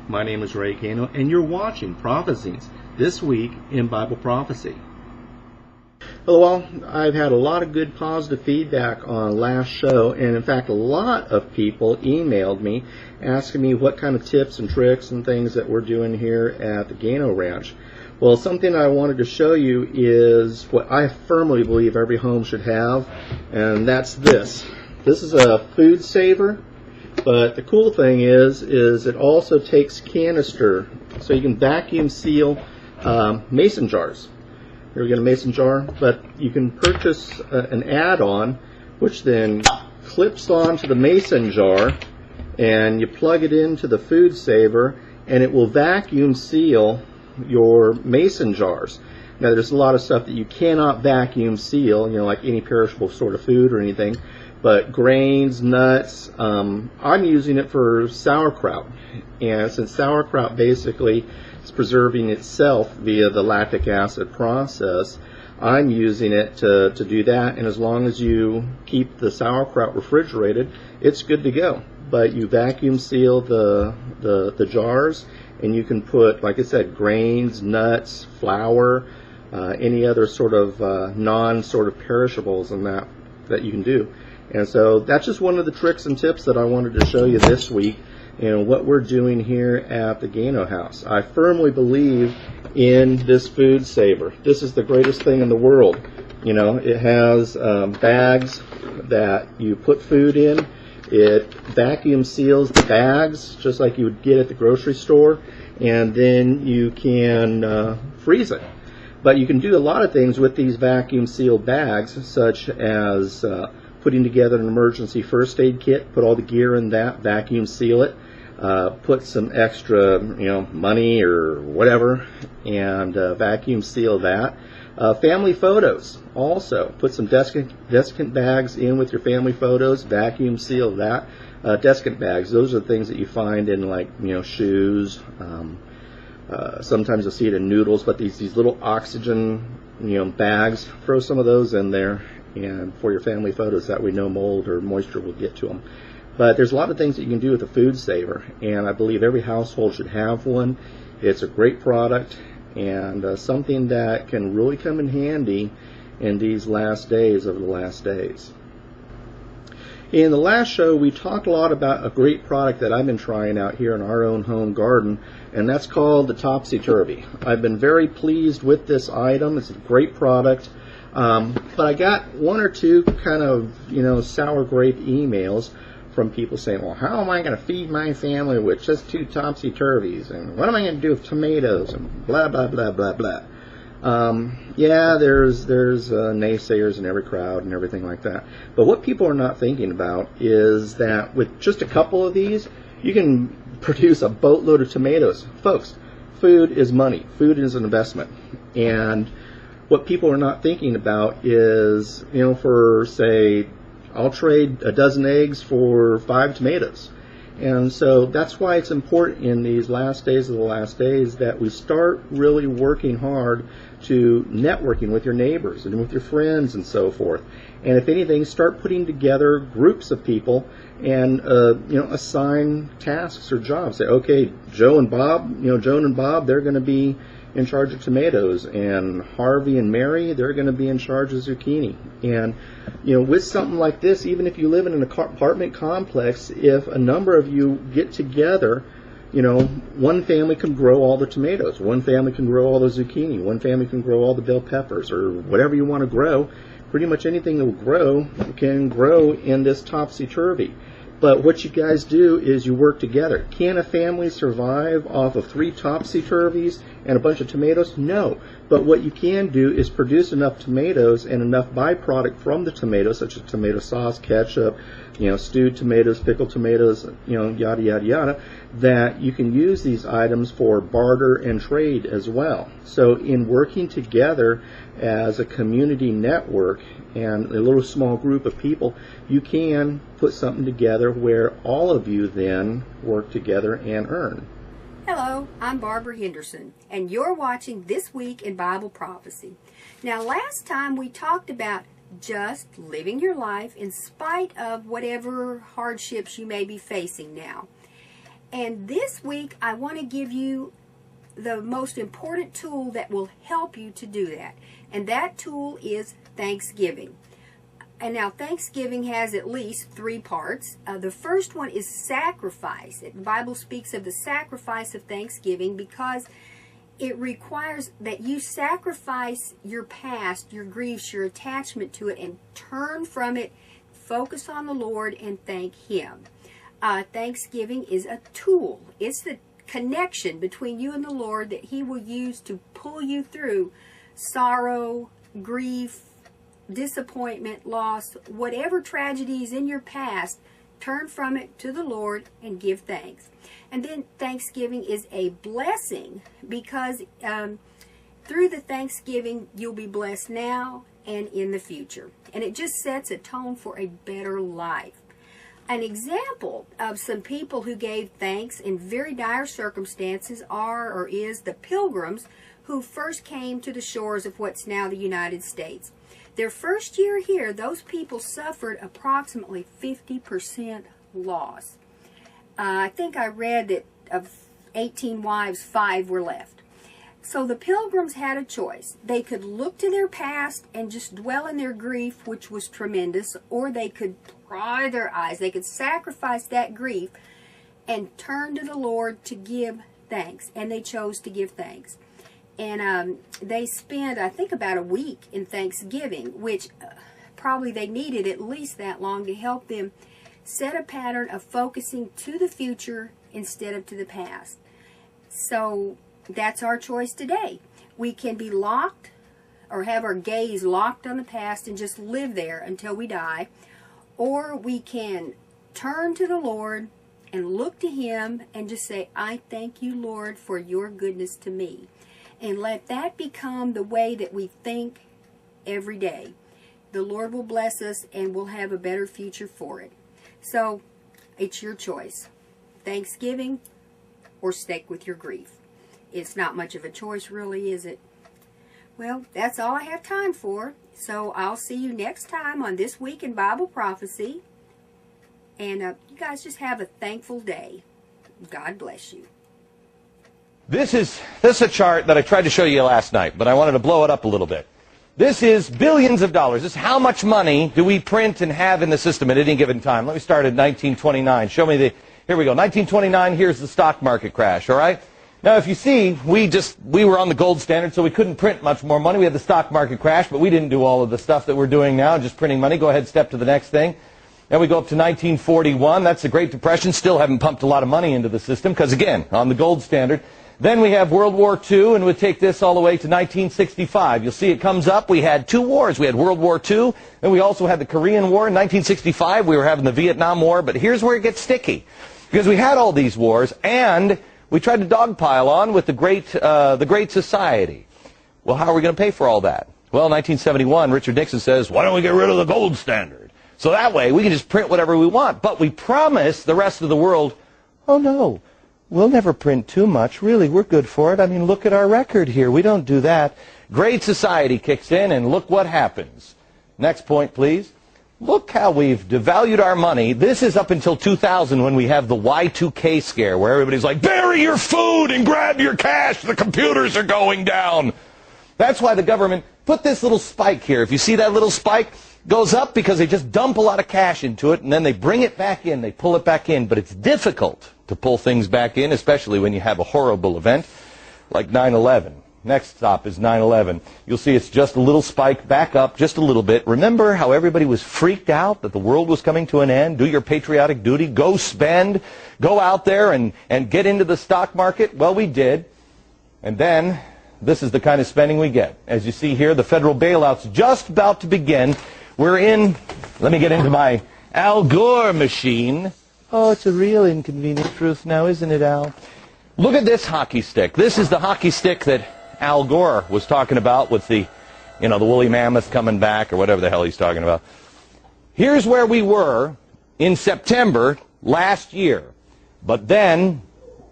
My name is Ray Cano, and you're watching Prophezine, This Week in Bible Prophecy. Hello all. I've had a lot of good positive feedback on last show, and in fact a lot of people emailed me asking me what kind of tips and tricks and things that we're doing here at the Gano Ranch. Well, something I wanted to show you is what I firmly believe every home should have, and that's this. This is a food saver, but the cool thing is it also takes canister, so you can vacuum seal mason jars. Here we get a mason jar, but you can purchase an add-on which then clips onto the mason jar, and you plug it into the food saver, and it will vacuum seal your mason jars. Now, there's a lot of stuff that you cannot vacuum seal, like any perishable sort of food or anything, but grains, nuts. I'm using it for sauerkraut, and since sauerkraut basically is preserving itself via the lactic acid process, I'm using it to do that, and as long as you keep the sauerkraut refrigerated, it's good to go. But you vacuum seal the jars, and you can put, like I said, grains, nuts, flour, any other sort of non-sort of perishables in that you can do. And so that's just one of the tricks and tips that I wanted to show you this week, what we're doing here at the Gano House. I firmly believe in this food saver. This is the greatest thing in the world. It has bags that you put food in. It vacuum seals the bags just like you would get at the grocery store, and then you can freeze it. But you can do a lot of things with these vacuum sealed bags, such as putting together an emergency first aid kit, put all the gear in that, vacuum seal it, put some extra money or whatever, and vacuum seal that. Family photos also. Put some desiccant bags in with your family photos, vacuum seal that. Desiccant bags, those are the things that you find in shoes. Sometimes you'll see it in noodles, but these little oxygen bags, throw some of those in there and for your family photos, that way no mold or moisture will get to them. But there's a lot of things that you can do with a food saver, and I believe every household should have one. It's a great product, and something that can really come in handy in these last days of the last days. In the last show, we talked a lot about a great product that I've been trying out here in our own home garden, and that's called the Topsy-Turvy. I've been very pleased with this item. It's a great product, but I got one or two kind of sour grape emails from people saying, well, how am I going to feed my family with just 2 topsy-turvies, and what am I going to do with tomatoes, and blah, blah, blah, blah, blah. Yeah, there's naysayers in every crowd and everything like that. But what people are not thinking about is that with just a couple of these, you can produce a boatload of tomatoes. Folks, food is money. Food is an investment. And what people are not thinking about is, for, say, I'll trade a dozen eggs for 5 tomatoes. And so that's why it's important in these last days of the last days that we start really working hard to networking with your neighbors and with your friends and so forth. And if anything, start putting together groups of people and assign tasks or jobs. Say, okay, Joan and Bob, they're going to be in charge of tomatoes, and Harvey and Mary, they're going to be in charge of zucchini. And with something like this, even if you live in an apartment complex, if a number of you get together, one family can grow all the tomatoes, one family can grow all the zucchini, one family can grow all the bell peppers, or whatever you want to grow. Pretty much anything that will grow can grow in this topsy-turvy. But what you guys do is you work together. Can a family survive off of 3 topsy-turvies and a bunch of tomatoes? No. But what you can do is produce enough tomatoes and enough byproduct from the tomatoes, such as tomato sauce, ketchup, stewed tomatoes, pickled tomatoes, yada, yada, yada, that you can use these items for barter and trade as well. So in working together as a community network and a little small group of people, you can put something together where all of you then work together and earn. Hello, I'm Barbara Henderson, and you're watching This Week in Bible Prophecy. Now, last time we talked about just living your life in spite of whatever hardships you may be facing now. And this week, I want to give you the most important tool that will help you to do that. And that tool is Thanksgiving. And now Thanksgiving has at least 3 parts. The first one is sacrifice. The Bible speaks of the sacrifice of Thanksgiving because it requires that you sacrifice your past, your griefs, your attachment to it, and turn from it, focus on the Lord, and thank Him. Thanksgiving is a tool. It's the connection between you and the Lord that He will use to pull you through sorrow, grief, disappointment, loss, whatever tragedies in your past. Turn from it to the Lord and give thanks. And then Thanksgiving is a blessing because through the Thanksgiving you'll be blessed now and in the future. And it just sets a tone for a better life. An example of some people who gave thanks in very dire circumstances is the Pilgrims who first came to the shores of what's now the United States. Their first year here, those people suffered approximately 50% loss. I think I read that of 18 wives, 5 were left. So the Pilgrims had a choice. They could look to their past and just dwell in their grief, which was tremendous, or they could dry their eyes. They could sacrifice that grief and turn to the Lord to give thanks. And they chose to give thanks. And they spent, I think, about a week in Thanksgiving, which probably they needed at least that long to help them set a pattern of focusing to the future instead of to the past. So that's our choice today. We can be locked or have our gaze locked on the past and just live there until we die. Or we can turn to the Lord and look to Him and just say, I thank you, Lord, for your goodness to me. And let that become the way that we think every day. The Lord will bless us and we'll have a better future for it. So, it's your choice. Thanksgiving or stick with your grief. It's not much of a choice, really, is it? Well, that's all I have time for. So, I'll see you next time on This Week in Bible Prophecy. And you guys just have a thankful day. God bless you. This is a chart that I tried to show you last night, but I wanted to blow it up a little bit. This is billions of dollars. This is how much money do we print and have in the system at any given time. Let me start at 1929. Show me here we go. 1929, here's the stock market crash, all right? Now, if you see, we were on the gold standard, so we couldn't print much more money. We had the stock market crash, but we didn't do all of the stuff that we're doing now, just printing money. Go ahead, step to the next thing. Then we go up to 1941. That's the Great Depression. Still haven't pumped a lot of money into the system because, again, on the gold standard. Then we have World War II, and we'll take this all the way to 1965. You'll see it comes up. We had 2 wars. We had World War II, and we also had the Korean War. In 1965, we were having the Vietnam War. But here's where it gets sticky, because we had all these wars, and we tried to dogpile on with the Great Society. Well, how are we going to pay for all that? Well, in 1971, Richard Nixon says, why don't we get rid of the gold standard? So that way, we can just print whatever we want. But we promise the rest of the world, oh, no. We'll never print too much. Really, we're good for it. I mean, look at our record here. We don't do that. Great Society kicks in, and look what happens. Next point, please. Look how we've devalued our money. This is up until 2000 when we have the Y2K scare, where everybody's like, bury your food and grab your cash. The computers are going down. That's why the government put this little spike here. If you see that little spike, goes up because they just dump a lot of cash into it, and then they bring it back in. They pull it back in. But it's difficult to pull things back in, especially when you have a horrible event like 9/11. Next stop is 9/11. You'll see it's just a little spike back up just a little bit. Remember how everybody was freaked out that the world was coming to an end? Do your patriotic duty. Go spend. Go out there and get into the stock market. Well, we did. And then this is the kind of spending we get. As you see here, the federal bailout's just about to begin. We're in, let me get into my Al Gore machine. Oh, it's a real inconvenient truth now, isn't it, Al? Look at this hockey stick. This is the hockey stick that Al Gore was talking about with the woolly mammoth coming back or whatever the hell he's talking about. Here's where we were in September last year. But then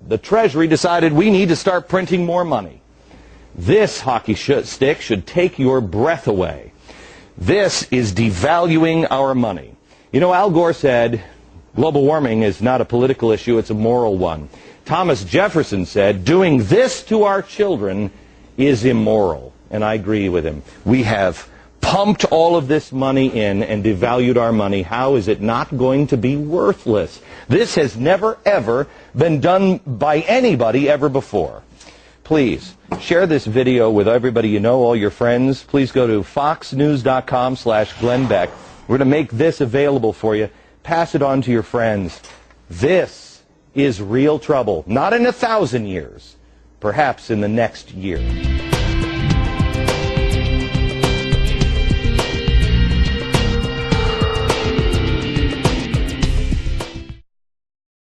the Treasury decided we need to start printing more money. This hockey stick should take your breath away. This is devaluing our money. You know, Al Gore said, Global warming is not a political issue, it's a moral one. Thomas Jefferson said, doing this to our children is immoral. And I agree with him. We have pumped all of this money in and devalued our money. How is it not going to be worthless? This has never, ever been done by anybody ever before. Please share this video with everybody you know, all your friends. Please go to foxnews.com/Glenn Beck. We're going to make this available for you. Pass it on to your friends. This is real trouble. Not in 1,000 years. Perhaps in the next year.